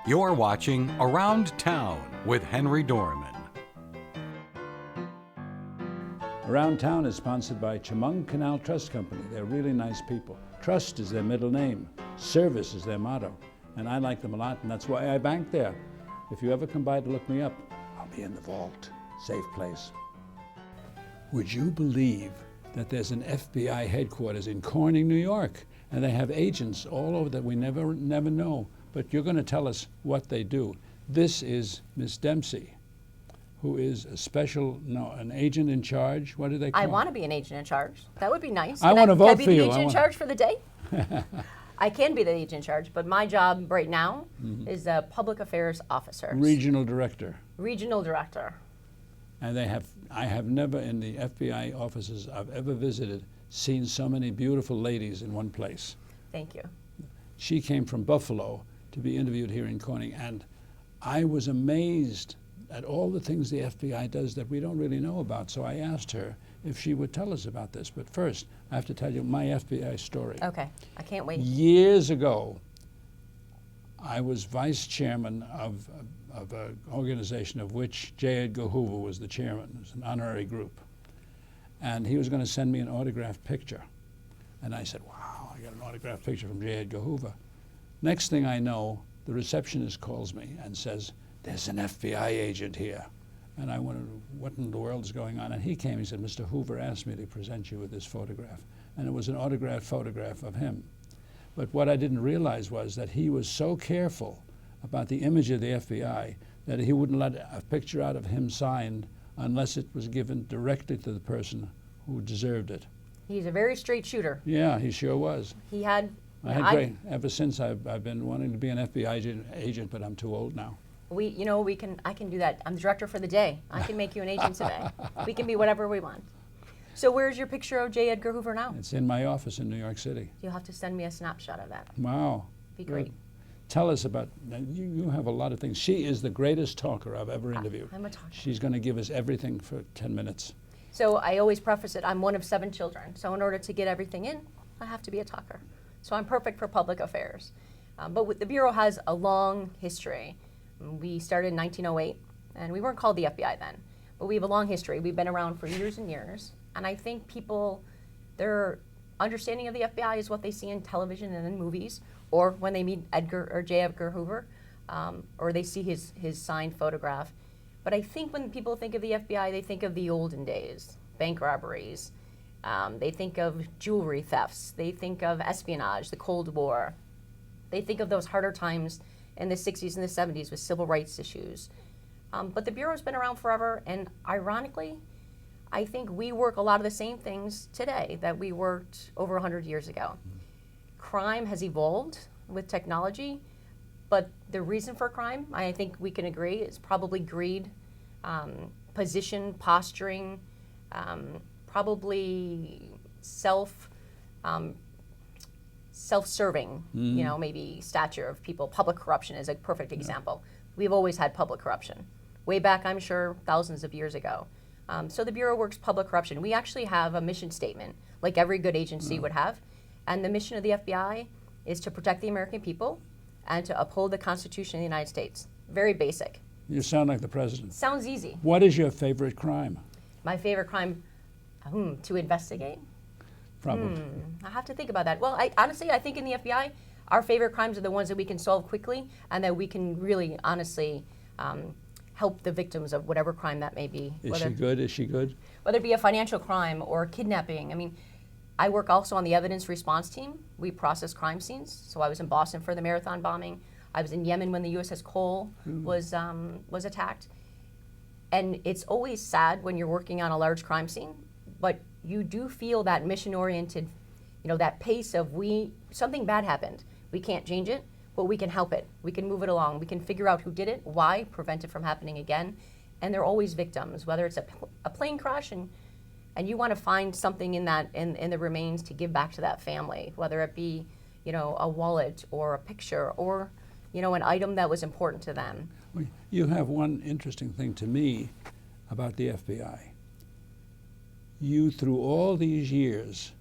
You're watching Around Town with Henry Dormann. Around Town is sponsored by Chemung Canal Trust Company. They're really nice people. Trust is their middle name. Service is their motto. And I like them a lot, and that's why I bank there. If you ever come by to look me up, I'll be in the vault. Safe place. Would you believe that there's an FBI headquarters in Corning, New York? And they have agents all over that we never know. But you're going to tell us what they do. This is Miss Dempsey, who is an agent in charge. What do they call I want to be an agent in charge. That would be nice. I want to vote for you. Can I be the agent in charge for the day? I can be the agent in charge, but my job right now is a public affairs officer. Regional director. Regional director. And I have never in the FBI offices I've ever visited seen so many beautiful ladies in one place. Thank you. She came from Buffalo to be interviewed here in Corning, and I was amazed at all the things the FBI does that we don't really know about. So I asked her if she would tell us about this. But first, I have to tell you my FBI story. Okay, I can't wait. Years ago, I was vice chairman of an organization of which J. Edgar Hoover was the chairman. It was an honorary group. And he was going to send me an autographed picture. And I said, wow, I got an autographed picture from J. Edgar Hoover. Next thing I know, the receptionist calls me and says, there's an FBI agent here. And I wondered, what in the world is going on? And he came, he said, Mr. Hoover asked me to present you with this photograph. And it was an autographed photograph of him. But what I didn't realize was that he was so careful about the image of the FBI that he wouldn't let a picture out of him signed unless it was given directly to the person who deserved it. He's a very straight shooter. Yeah, he sure was. He had... Ever since I've been wanting to be an FBI agent, but I'm too old now. I can do that. I'm the director for the day. I can make you an agent today. We can be whatever we want. So where's your picture of J. Edgar Hoover now? It's in my office in New York City. You'll have to send me a snapshot of that. Wow. Be great. Good. Tell us about, you have a lot of things. She is the greatest talker I've ever interviewed. I'm a talker. She's going to give us everything for 10 minutes. So I always preface it, I'm one of 7 children. So in order to get everything in, I have to be a talker. So I'm perfect for public affairs. But the Bureau has a long history. We started in 1908, and we weren't called the FBI then. But we have a long history. We've been around for years and years. And I think people, their understanding of the FBI is what they see in television and in movies, or when they meet Edgar or J. Edgar Hoover, or they see his signed photograph. But I think when people think of the FBI, they think of the olden days, bank robberies. They think of jewelry thefts. They think of espionage, the Cold War. They think of those harder times in the 60s and the 70s with civil rights issues. But the Bureau's been around forever, and ironically, I think we work a lot of the same things today that we worked over 100 years ago. Crime has evolved with technology, but the reason for crime, I think we can agree, is probably greed, position, posturing, probably self-serving, maybe stature of people. Public corruption is a perfect example. We've always had public corruption. Way back, I'm sure, thousands of years ago. So the Bureau works public corruption. We actually have a mission statement, like every good agency would have. And the mission of the FBI is to protect the American people and to uphold the Constitution of the United States. Very basic. You sound like the president. Sounds easy. What is your favorite crime? My favorite crime to investigate? Probably. I have to think about that. Well, honestly, I think in the FBI, our favorite crimes are the ones that we can solve quickly and that we can really, honestly, help the victims of whatever crime that may be. Is she good? Is she good? Whether it be a financial crime or kidnapping. I mean, I work also on the evidence response team. We process crime scenes. So I was in Boston for the Marathon bombing. I was in Yemen when the USS Cole was attacked. And it's always sad when you're working on a large crime scene, but you do feel that mission-oriented, that pace of something bad happened. We can't change it, but we can help it. We can move it along. We can figure out who did it, why, prevent it from happening again. And they're always victims, whether it's a plane crash and you want to find something in the remains to give back to that family, whether it be, a wallet or a picture or, an item that was important to them. You have one interesting thing to me about the FBI. You, through all these years,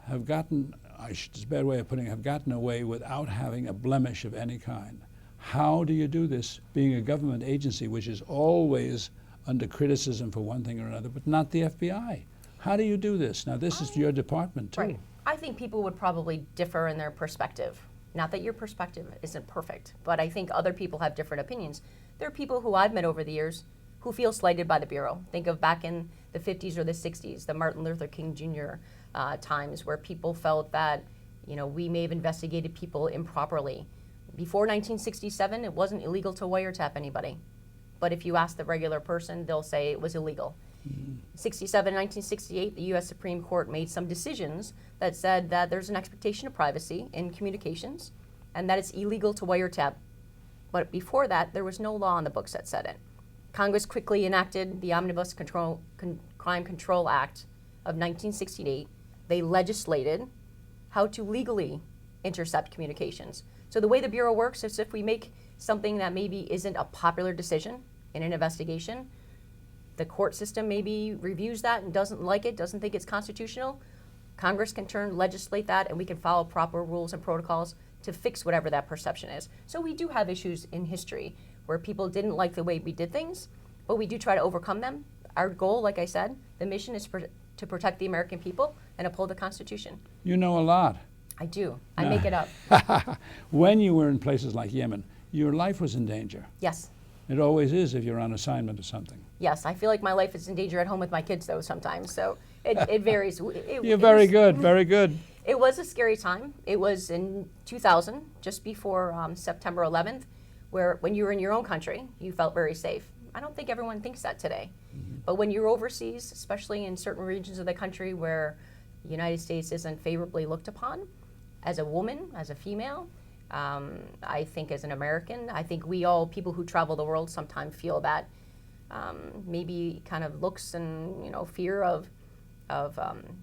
have gotten, it's a bad way of putting it, have gotten away without having a blemish of any kind. How do you do this being a government agency which is always under criticism for one thing or another, but not the FBI? How do you do this? Now, this is your department, too. Right. I think people would probably differ in their perspective. Not that your perspective isn't perfect, but I think other people have different opinions. There are people who I've met over the years who feel slighted by the Bureau. Think of back in the 50s or the 60s, the Martin Luther King Jr. Times, where people felt that, we may have investigated people improperly. Before 1967, it wasn't illegal to wiretap anybody. But if you ask the regular person, they'll say it was illegal. 1968, the U.S. Supreme Court made some decisions that said that there's an expectation of privacy in communications and that it's illegal to wiretap. But before that, there was no law on the books that said it. Congress quickly enacted the Omnibus Crime Control Act of 1968. They legislated how to legally intercept communications. So the way the Bureau works is if we make something that maybe isn't a popular decision in an investigation, the court system maybe reviews that and doesn't like it, doesn't think it's constitutional. Congress can legislate that, and we can follow proper rules and protocols to fix whatever that perception is. So we do have issues in history where people didn't like the way we did things, but we do try to overcome them. Our goal, like I said, the mission is to protect the American people and uphold the Constitution. You know a lot. I do. I make it up. When you were in places like Yemen, your life was in danger. Yes. It always is if you're on assignment or something. Yes, I feel like my life is in danger at home with my kids, though, sometimes. So it varies. You're very good, very good. It was a scary time. It was in 2000, just before September 11th, where when you were in your own country, you felt very safe. I don't think everyone thinks that today. But when you're overseas, especially in certain regions of the country where the United States isn't favorably looked upon, as a woman, as a female, I think as an American, I think we all, people who travel the world, sometimes feel that maybe kind of looks and fear of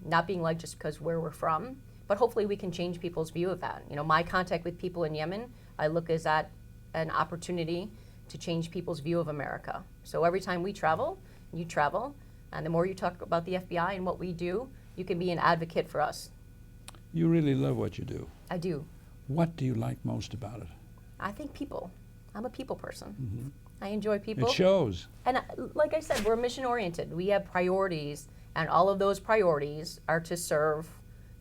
not being liked just because where we're from. But hopefully we can change people's view of that. My contact with people in Yemen, I look as that an opportunity to change people's view of America. So every time we travel, you travel, and the more you talk about the FBI and what we do, you can be an advocate for us. You really love what you do. I do. What do you like most about it? I think people. I'm a people person. I enjoy people. It shows. And like I said, we're mission oriented. We have priorities, and all of those priorities are to serve.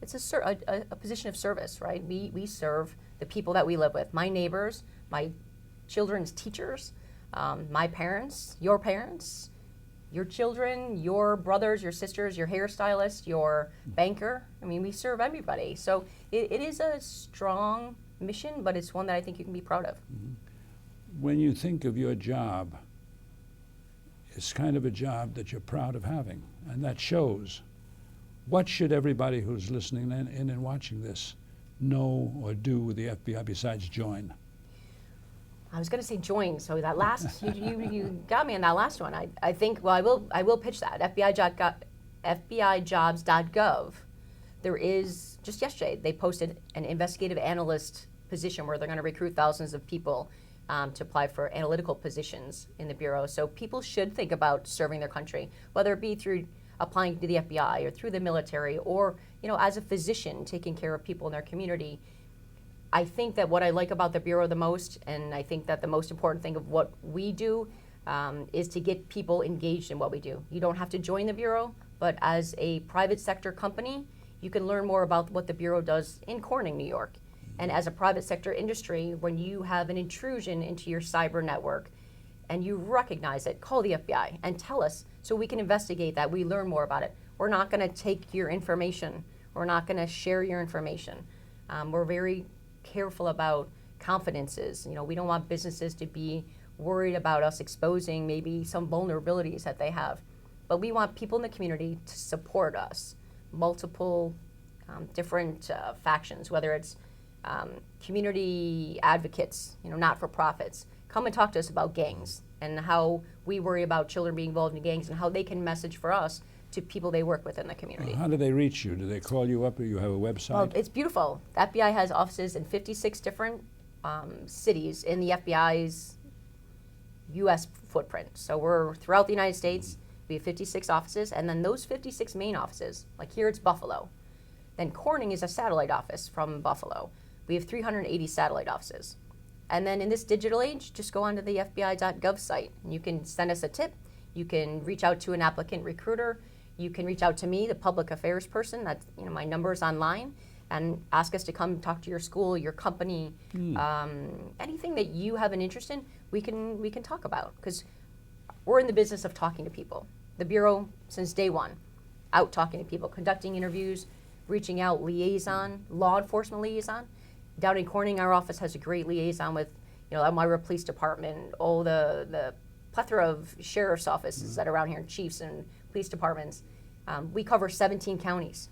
It's a position of service, right? We serve the people that we live with, my neighbors, my children's teachers, my parents, your children, your brothers, your sisters, your hairstylist, your banker. I mean, we serve everybody. So it is a strong mission, but it's one that I think you can be proud of. When you think of your job, it's kind of a job that you're proud of having, and that shows. What should everybody who's listening in and watching this know or do with the FBI besides join? I was going to say join, so that last, you got me on that last one. I think, well, I will pitch that. FBIjobs.gov. There is, just yesterday, they posted an investigative analyst position where they're going to recruit thousands of people to apply for analytical positions in the Bureau. So people should think about serving their country, whether it be through applying to the FBI or through the military or, as a physician taking care of people in their community. I think that what I like about the Bureau the most, and I think that the most important thing of what we do, is to get people engaged in what we do. You don't have to join the Bureau, but as a private sector company, you can learn more about what the Bureau does in Corning, New York. And as a private sector industry, when you have an intrusion into your cyber network and you recognize it, call the FBI and tell us so we can investigate that. We learn more about it. We're not going to take your information. We're not going to share your information. We're very careful about confidences. We don't want businesses to be worried about us exposing maybe some vulnerabilities that they have. But we want people in the community to support us. Multiple different factions, whether it's community advocates, not-for-profits, come and talk to us about gangs and how we worry about children being involved in gangs and how they can message for us to people they work with in the community. How do they reach you? Do they call you up or you have a website? Well, it's beautiful. The FBI has offices in 56 different cities in the FBI's U.S. footprint. So we're throughout the United States. We have 56 offices, and then those 56 main offices, like here it's Buffalo. Then Corning is a satellite office from Buffalo. We have 380 satellite offices. And then in this digital age, just go onto the FBI.gov site and you can send us a tip. You can reach out to an applicant recruiter. You can reach out to me, the public affairs person. That's, you know, my number is online, and ask us to come talk to your school, your company, anything that you have an interest in. We can talk about, because we're in the business of talking to people. The Bureau, since day one, out talking to people, conducting interviews, reaching out, liaison, law enforcement liaison. Down in Corning, our office has a great liaison with, you know, Elmira Police Department, all the plethora of sheriff's offices that are around here, and chiefs and police departments. We cover 17 counties.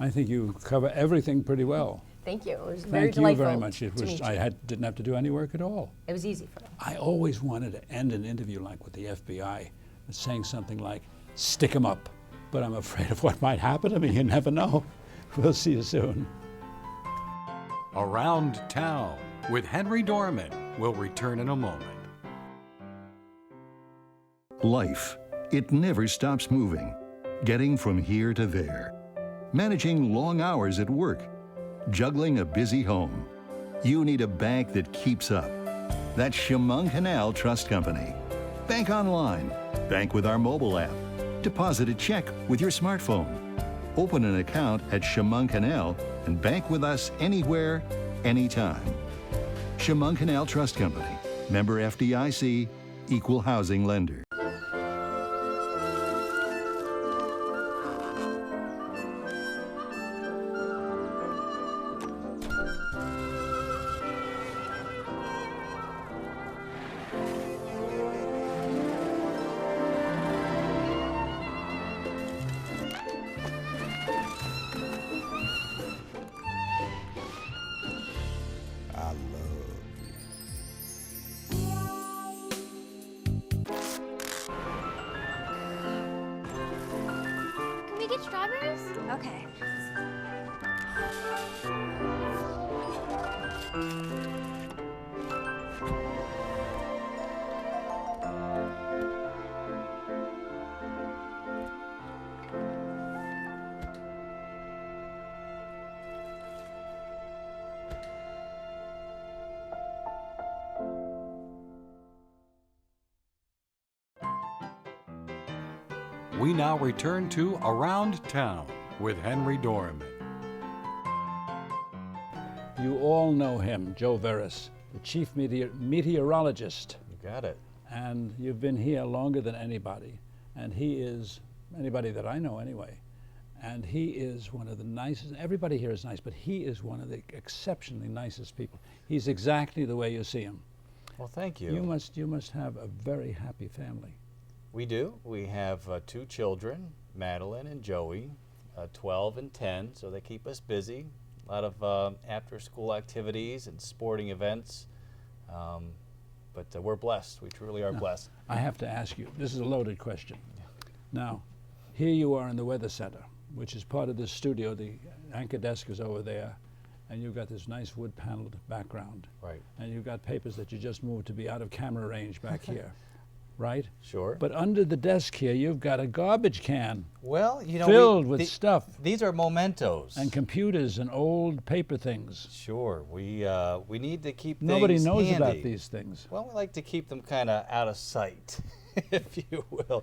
I think you cover everything pretty well. Thank you. It was very Thank you delightful very much. to meet you. Didn't have to do any work at all. It was easy for me. I always wanted to end an interview like with the FBI, saying something like, "Stick 'em up," but I'm afraid of what might happen to me. You never know. We'll see you soon. Around Town with Henry Dormann will return in a moment. Life, it never stops moving. Getting from here to there. Managing long hours at work. Juggling a busy home. You need a bank that keeps up. That's Chemung Canal Trust Company. Bank online. Bank with our mobile app. Deposit a check with your smartphone. Open an account at Chemung Canal and bank with us anywhere, anytime. Chemung Canal Trust Company. Member FDIC. Equal housing lender. Can we get strawberries? Okay. We now return to Around Town with Henry Dormann. You all know him, Joe Veras, the chief meteorologist. You got it. And you've been here longer than anybody. And he is, anybody that I know anyway, and he is one of the nicest, everybody here is nice, but he is one of the exceptionally nicest people. He's exactly the way you see him. Well, thank you. You must have a very happy family. We do. We have 2 children, Madeline and Joey, 12 and 10, so they keep us busy. A lot of after-school activities and sporting events. But we're blessed. We truly are blessed. I have to ask you, this is a loaded question. Now, here you are in the Weather Center, which is part of this studio. The anchor desk is over there, and you've got this nice wood-paneled background. Right. And you've got papers that you just moved to be out of camera range back here, right? Sure. But under the desk here, you've got a garbage can Well, you know, filled with stuff These are mementos. and computers and old paper things. Sure. We need to keep Nobody things knows about handy. these things. Well, we like to keep them kind of out of sight, if you will.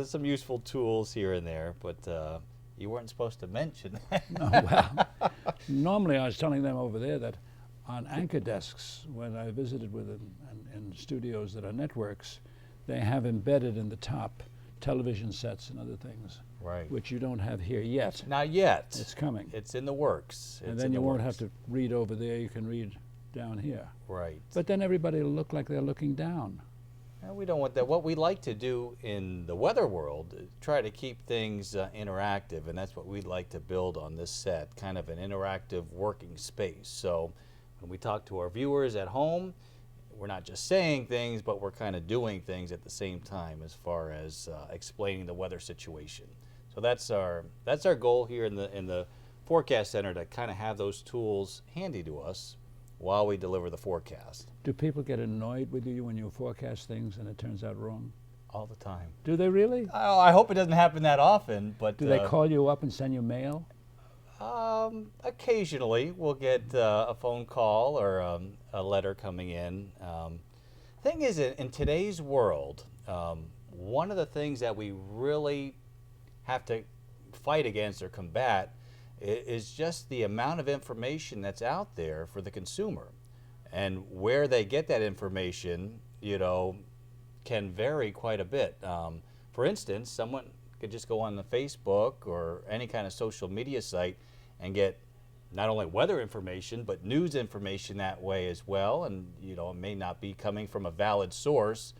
Some useful tools here and there, but you weren't supposed to mention that. Oh, well, normally I was telling them over there that on anchor desks, when I visited with them in studios that are networks, they have embedded in the top television sets and other things, Right. which you don't have here yet. Not yet. It's coming. It's in the works. And It's then in you the won't works. have to read over there, you can read down here. Right. But then everybody will look like they're looking down. No, we don't want that. What we like to do in the weather world is try to keep things interactive, and that's what we'd like to build on this set, kind of an interactive working space. So when we talk to our viewers at home, we're not just saying things, but we're kind of doing things at the same time as far as explaining the weather situation. So that's our goal here in the forecast center, to kind of have those tools handy to us while we deliver the forecast. Do people get annoyed with you when you forecast things and it turns out wrong? All the time. Do they really? I hope it doesn't happen that often, but Do they call you up and send you mail? Occasionally, we'll get a phone call or a letter coming in. Thing is, in today's world, one of the things that we really have to fight against or combat is just the amount of information that's out there for the consumer. And where they get that information, can vary quite a bit. For instance, someone could just go on the Facebook or any kind of social media site and get not only weather information, but news information that way as well. And, it may not be coming from a valid source.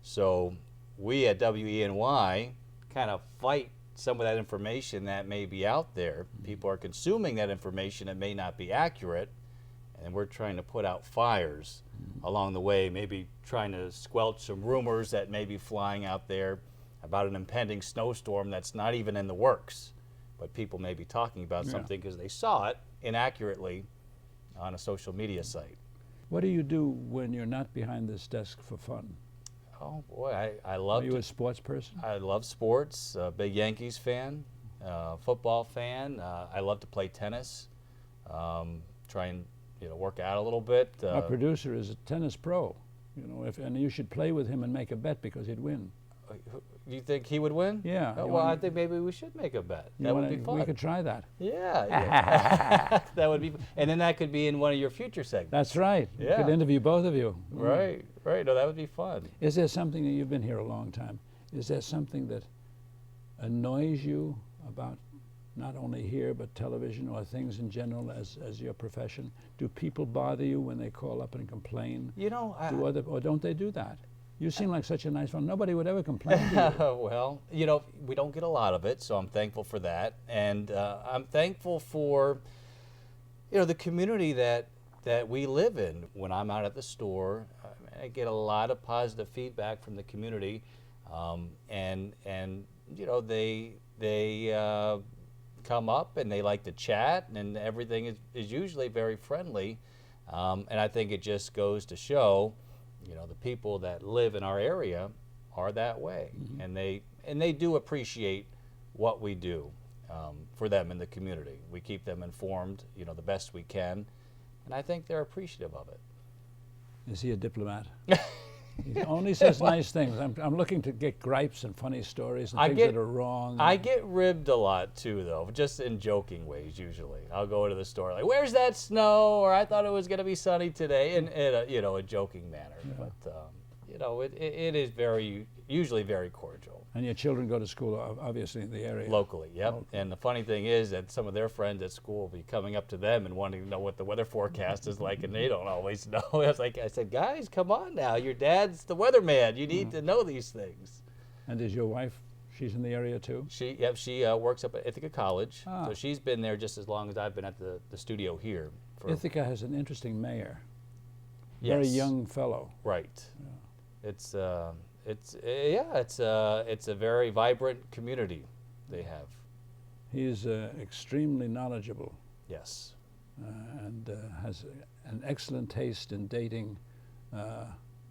So we at WENY kind of fight some of that information that may be out there. People are consuming that information that may not be accurate. And we're trying to put out fires along the way, maybe trying to squelch some rumors that may be flying out there about an impending snowstorm that's not even in the works. But people may be talking about something because they saw it inaccurately on a social media site. What do you do when you're not behind this desk for fun? Oh boy, I love. Are you a sports person? I love sports. Big Yankees fan, football fan. I love to play tennis. Try and work out a little bit. Our producer is a tennis pro. And you should play with him and make a bet because he'd win. You think he would win? Yeah. Oh, well, I think maybe we should make a bet. That would be fun. We could try that. Yeah. That would be, and then that could be in one of your future segments. That's right. Yeah. We could interview both of you. Right. No, that would be fun. Is there something that you've been here a long time? Is there something that annoys you about not only here but television or things in general as your profession? Do people bother you when they call up and complain? Or don't they do that? You seem like such a nice one. Nobody would ever complain to you. Well, we don't get a lot of it, so I'm thankful for that. And I'm thankful for, the community that we live in. When I'm out at the store, I get a lot of positive feedback from the community. And they come up and they like to chat, and everything is usually very friendly. And I think it just goes to show, the people that live in our area are that way, and they do appreciate what we do for them in the community. We keep them informed, the best we can, and I think they're appreciative of it. Is he a diplomat? He only says nice things. I'm looking to get gripes and funny stories and things that are wrong. I get ribbed a lot too, though, just in joking ways usually. I'll go to the store like, "Where's that snow?" Or "I thought it was going to be sunny today," in a joking manner. Yeah. But it is usually very cordial. And your children go to school, obviously, in the area. Locally, yep. Okay. And the funny thing is that some of their friends at school will be coming up to them and wanting to know what the weather forecast is like, and they don't always know. I said, "Guys, come on now. Your dad's the weatherman. You need to know these things." And is your wife, she's in the area too? She works up at Ithaca College. Ah. So she's been there just as long as I've been at the studio here. Ithaca has an interesting mayor. Yes. Very young fellow. Right. Yeah. It's a very vibrant community they have. He's extremely knowledgeable. Yes. And has an excellent taste in dating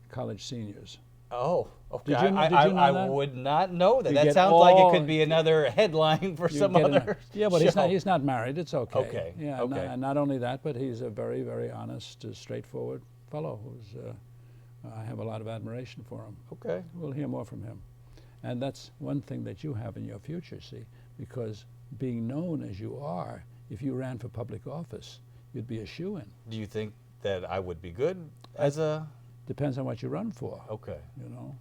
college seniors. Oh, okay. Did you know I that? would not know that. That sounds like it could be another headline for some other Yeah, but show. he's not married. It's okay. Okay. Yeah, okay. And not only that, but he's a very, very honest, straightforward fellow who's. I have a lot of admiration for him. Okay. We'll hear more from him. And that's one thing that you have in your future, see, because being known as you are, if you ran for public office, you'd be a shoo-in. Do you think that I would be good as a... Depends on what you run for. Okay.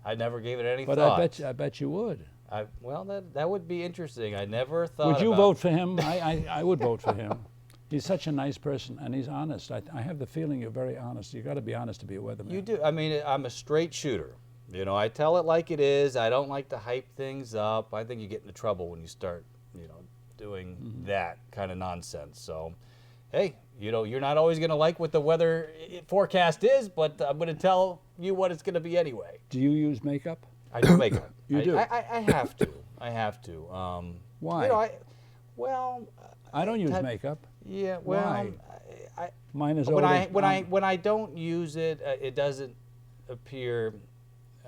I never gave it any thought. But I bet you would. Well, that would be interesting. I never thought Would you vote for him? I would vote for him. He's such a nice person, and he's honest. I have the feeling you're very honest. You've got to be honest to be a weatherman. You do. I mean, I'm a straight shooter. I tell it like it is. I don't like to hype things up. I think you get into trouble when you start, doing that kind of nonsense. So, hey, you're not always going to like what the weather forecast is, but I'm going to tell you what it's going to be anyway. Do you use makeup? I do makeup. You do? I have to. I have to. Why? I don't use makeup. Yeah, well, Why? Mine is when I don't use it, it doesn't appear,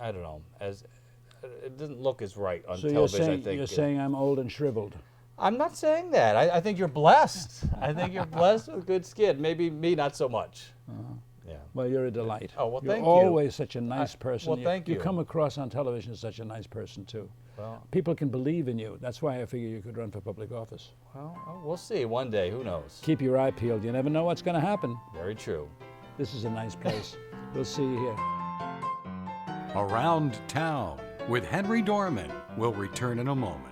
I don't know, it doesn't look as right on television. So you're saying I'm old and shriveled? I'm not saying that. I think you're blessed. I think you're blessed with good skin. Maybe me, not so much. Yeah. Well, you're a delight. Oh, well, thank you. You're always such a nice person. Well, thank you. You come across on television as such a nice person, too. Well, People can believe in you. That's why I figure you could run for public office. well, we'll see one day. Who knows? Keep your eye peeled. You never know what's going to happen. Very true. This is a nice place. We'll see you here. Around Town with Henry Dormann will return in a moment.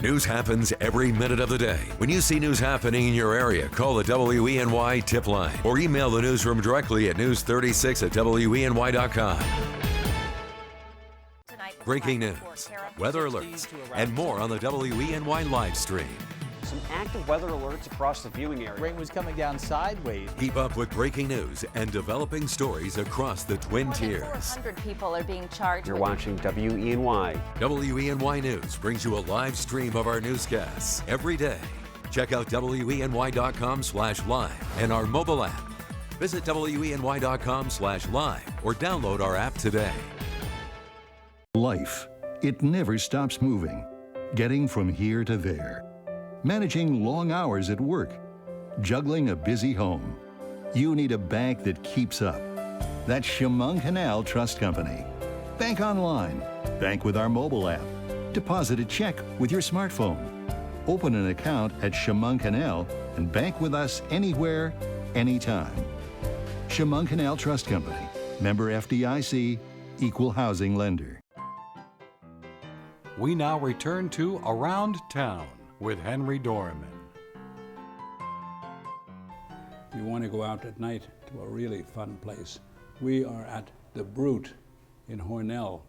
News happens every minute of the day. When you see news happening in your area, call the WENY tip line or email the newsroom directly at news36@weny.com. Breaking news, weather alerts, and more on the WENY live stream. Some active weather alerts across the viewing area. Rain was coming down sideways. Keep up with breaking news and developing stories across the Twin Tiers. 400 people are being charged. You're watching WENY. WENY News brings you a live stream of our newscasts every day. Check out WENY.com/live and our mobile app. Visit WENY.com/live or download our app today. Life, it never stops moving. Getting from here to there. Managing long hours at work. Juggling a busy home. You need a bank that keeps up. That's Chemung Canal Trust Company. Bank online. Bank with our mobile app. Deposit a check with your smartphone. Open an account at Chemung Canal and bank with us anywhere, anytime. Chemung Canal Trust Company. Member FDIC. Equal housing lender. We now return to Around Town with Henry Dormann. You want to go out at night to a really fun place. We are at the Brute in Hornell.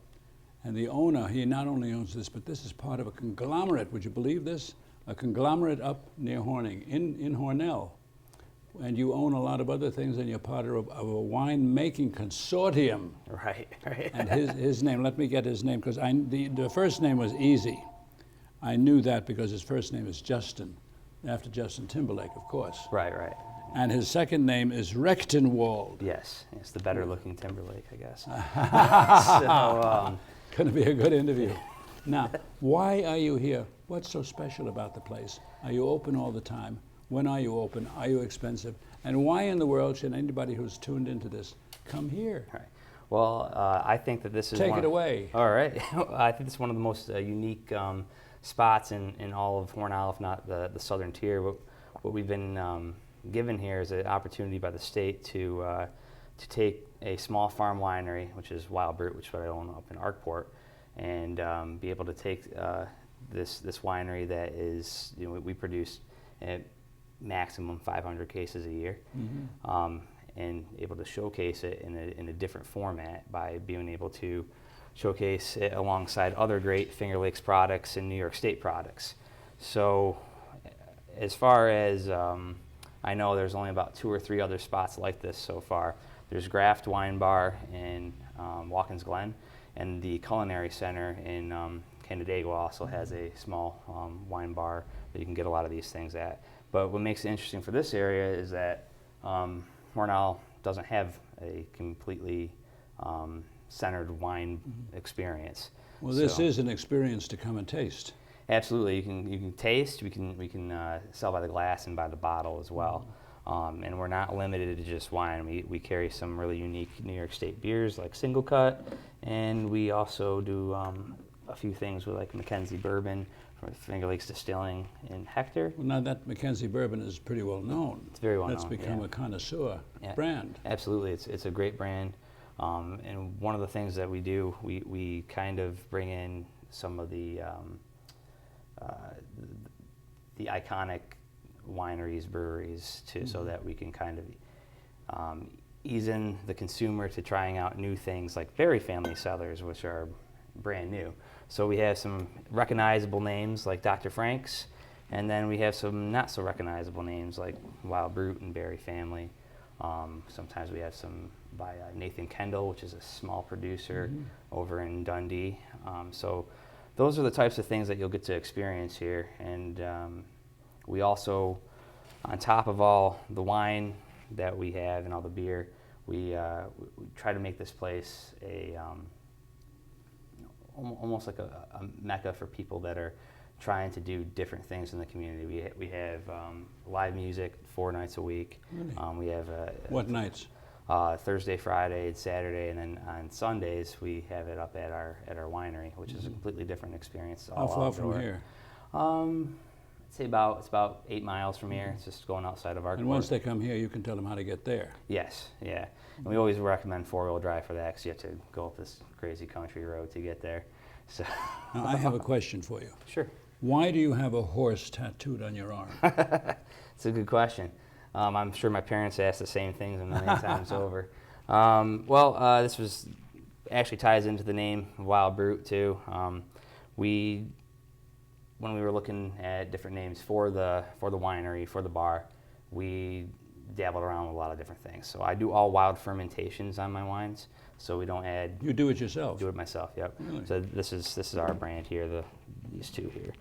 And the owner, he not only owns this, but this is part of a conglomerate. Would you believe this? A conglomerate up near Horning, in Hornell. And you own a lot of other things, and you're part of a wine-making consortium. Right. And his name, let me get his name, because the first name was easy. I knew that because his first name is Justin, after Justin Timberlake, of course. Right. And his second name is Recktenwald. Yes, it's the better looking Timberlake, I guess. Going to be a good interview. Now, why are you here? What's so special about the place? Are you open all the time? When are you open? Are you expensive? And why in the world should anybody who's tuned into this come here? Right. Well, I think that this is Take it away. All right. I think this is one of the most unique spots in all of Hornell, if not the southern tier. What we've been given here is an opportunity by the state to take a small farm winery, which is Wild Brute, which is what I own up in Arkport, and be able to take this winery that is, we produce at maximum 500 cases a year, and able to showcase it in a different format by being able to showcase it alongside other great Finger Lakes products and New York State products. So as far as I know, there's only about 2 or 3 other spots like this so far. There's Graft Wine Bar in Watkins Glen, and the Culinary Center in Canandaigua also has a small wine bar that you can get a lot of these things at. But what makes it interesting for this area is that Hornell doesn't have a completely centered wine experience. Well, this is an experience to come and taste. Absolutely, you can taste. We can sell by the glass and by the bottle as well. And we're not limited to just wine. We carry some really unique New York State beers like Single Cut, and we also do a few things with like Mackenzie Bourbon from Finger Lakes Distilling in Hector. Well, now that Mackenzie Bourbon is pretty well known. It's very well known. That's become a connoisseur brand. Absolutely, it's a great brand. And one of the things that we do, we kind of bring in some of the iconic wineries, breweries, so that we can kind of ease in the consumer to trying out new things like Berry Family Cellars, which are brand new. So we have some recognizable names like Dr. Frank's, and then we have some not so recognizable names like Wild Brute and Berry Family. Sometimes we have some by Nathan Kendall, which is a small producer over in Dundee. So those are the types of things that you'll get to experience here. And we also, on top of all the wine that we have and all the beer, we try to make this place almost like a mecca for people that are trying to do different things in the community. We have live music 4 nights a week. Really? We have What nights? Thursday, Friday, and Saturday, and then on Sundays we have it up at our winery, which is a completely different experience. How far outdoor. from here? I'd say it's about 8 miles from here. It's just going outside of our. And once they come here, you can tell them how to get there. Yes, yeah. And we always recommend 4-wheel drive for that because you have to go up this crazy country road to get there. So. Now, I have a question for you. Sure. Why do you have a horse tattooed on your arm? It's a good question. I'm sure my parents asked the same things a million times over. This was actually ties into the name Wild Brute too. When we were looking at different names for the winery, for the bar, we dabbled around with a lot of different things. So I do all wild fermentations on my wines, so we don't add. You do it yourself? Do it myself. Yep. Really? So this is our brand here. These two here.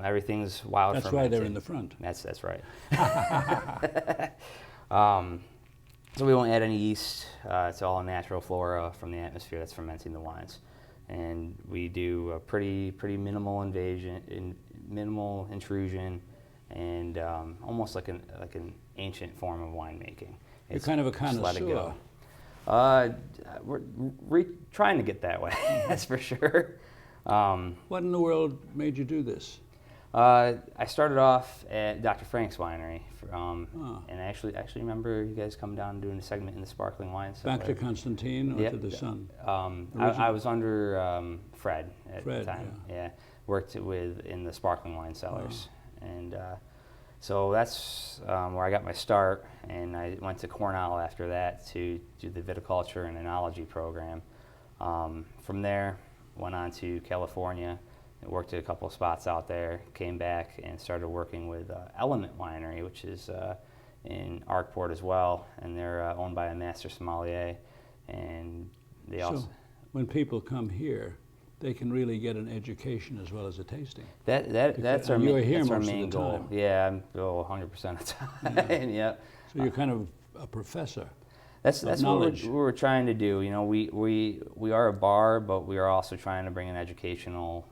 Everything's wild. That's fermented. why they're in the front. That's right. So we won't add any yeast. It's all natural flora from the atmosphere that's fermenting the wines, and we do a pretty minimal minimal intrusion, and almost like an ancient form of winemaking. You're kind of a just let it connoisseur. go. We're trying to get that way. That's for sure. What in the world made you do this? I started off at Dr. Frank's winery, and I actually remember you guys coming down and doing a segment in the sparkling wine cellar. Back to Constantine or Yep. to the Sun? I was under Fred at the Fred, time. Yeah, worked in the sparkling wine cellars, and so that's where I got my start. And I went to Cornell after that to do the viticulture and enology program. From there, went on to California. Worked at a couple of spots out there, came back and started working with Element Winery, which is in Arkport as well, and they're owned by a master sommelier, and they also. So when people come here, they can really get an education as well as a tasting. That's our you're here that's our most main of the goal. time. Yeah, I'm 100% of the time. Yeah. So you're kind of a professor. That's knowledge. what we're trying to do. You know, we are a bar, but we are also trying to bring an educational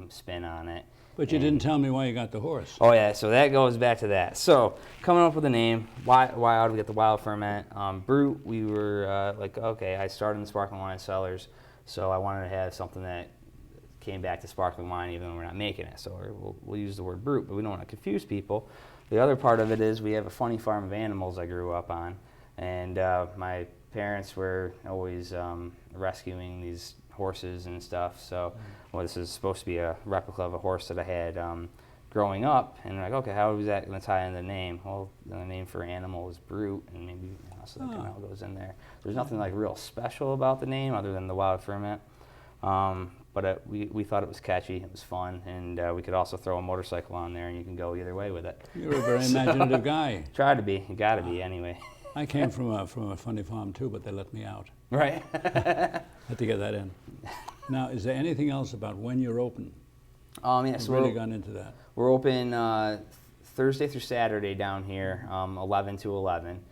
spin on it. But you didn't tell me why you got the horse. Oh yeah, so that goes back to that. So coming up with a name, why ought we get the wild ferment? Brute, we were like, okay, I started in the sparkling wine cellars, so I wanted to have something that came back to sparkling wine even though we're not making it. So we'll use the word brute, but we don't want to confuse people. The other part of it is we have a funny farm of animals I grew up on, and my parents were always rescuing these horses and stuff. So, this is supposed to be a replica of a horse that I had growing up. And like, okay, how is that going to tie in the name? Well, the name for animal is Brute, and maybe so that kind of goes in there. There's nothing like real special about the name other than the wild ferment. But we thought it was catchy, it was fun, and we could also throw a motorcycle on there, and you can go either way with it. You're a very imaginative guy. Try to be, you got to be anyway. I came from a funny farm too, but they let me out. Right. Had to get that in. Now, is there anything else about when you're open? Yes, We've really gone into that. We're open Thursday through Saturday down here, 11 to 11.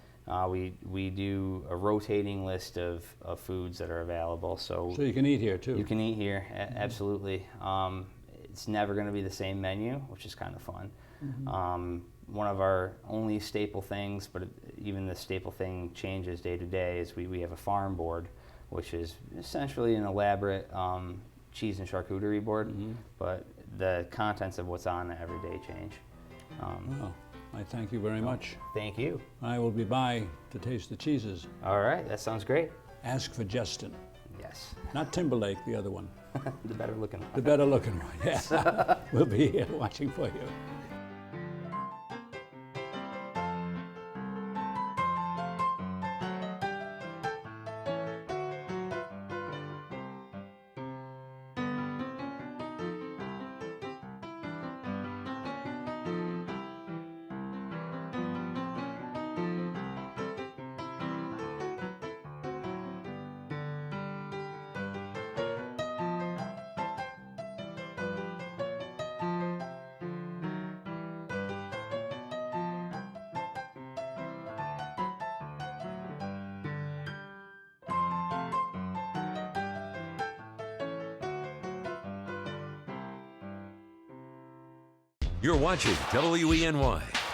We do a rotating list of foods that are available. So you can eat here too? You can eat here, absolutely. It's never going to be the same menu, which is kind of fun. Mm-hmm. One of our only staple things, but even the staple thing changes day to day, is we have a farm board, which is essentially an elaborate cheese and charcuterie board, but the contents of what's on it every day change. Well, I thank you very much. Thank you. I will be by to taste the cheeses. All right, that sounds great. Ask for Justin. Yes. Not Timberlake, the other one. The better looking one. The better looking one, yeah. We'll be here watching for you. You're watching WENY.